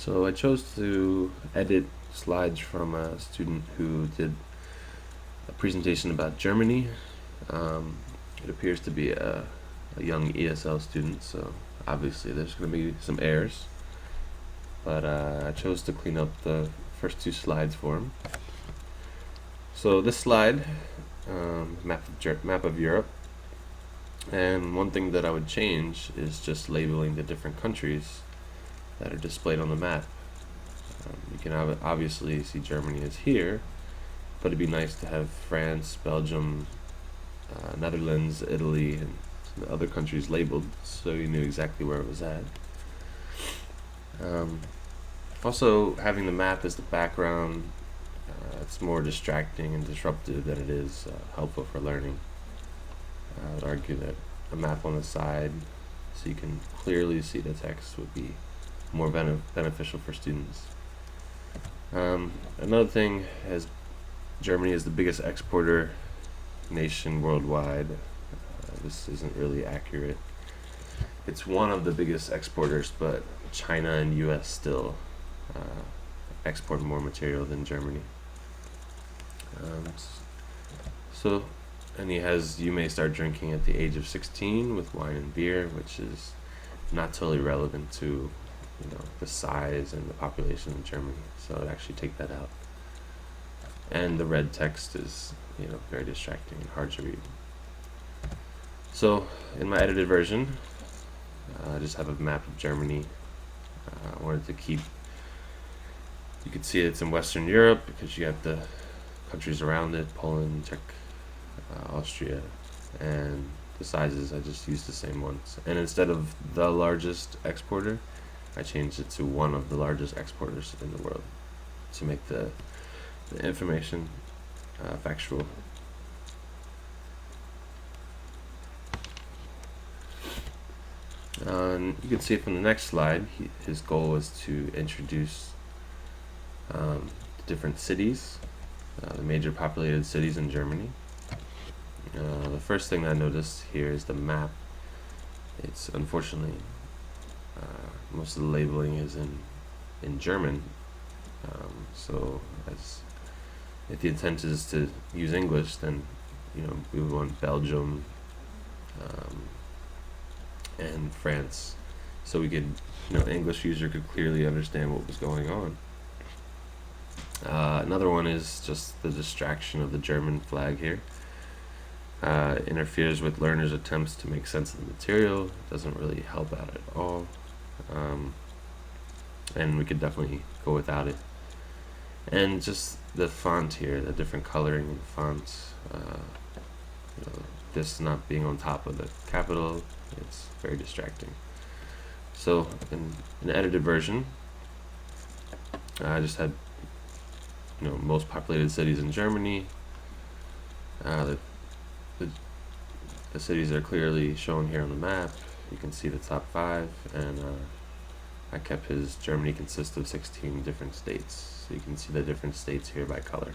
So I chose to edit slides from a student who did a presentation about Germany. It appears to be a young ESL student, so obviously there's going to be some errors. But I chose to clean up the first two slides for him. So this slide, map of Europe, and one thing that I would change is just labeling the different countries that are displayed on the map. You can obviously see Germany is here, but it'd be nice to have France, Belgium, Netherlands, Italy, and some other countries labeled so you knew exactly where it was at. Also, having the map as the background, it's more distracting and disruptive than it is helpful for learning. I would argue that a map on the side so you can clearly see the text would be more beneficial for students. Another thing, as Germany is the biggest exporter nation worldwide, this isn't really accurate. It's one of the biggest exporters, but China and US still export more material than Germany. And he has, you may start drinking at the age of 16 with wine and beer, which is not totally relevant to the size and the population of Germany, so I'd actually take that out. And the red text is very distracting and hard to read. So in my edited version, I just have a map of Germany. I wanted to keep, you can see it's in Western Europe because you have the countries around it, Poland, Czech, Austria, and the sizes I just used the same ones. And instead of the largest exporter, I changed it to one of the largest exporters in the world to make the information factual. And you can see from the next slide, his goal was to introduce the different cities, the major populated cities in Germany. The first thing I noticed here is the map. It's unfortunately most of the labeling is in German, so if the intent is to use English, then we would want Belgium and France, so we could English user could clearly understand what was going on. Another one is just the distraction of the German flag here. Interferes with learners' attempts to make sense of the material. It doesn't really help out at all. And we could definitely go without it. And just the font here, the different coloring of the fonts, this not being on top of the capital, it's very distracting. So in an edited version, I just had most populated cities in Germany. The cities are clearly shown here on the map. You can see the top 5, and I kept his Germany consists of 16 different states, so you can see the different states here by color.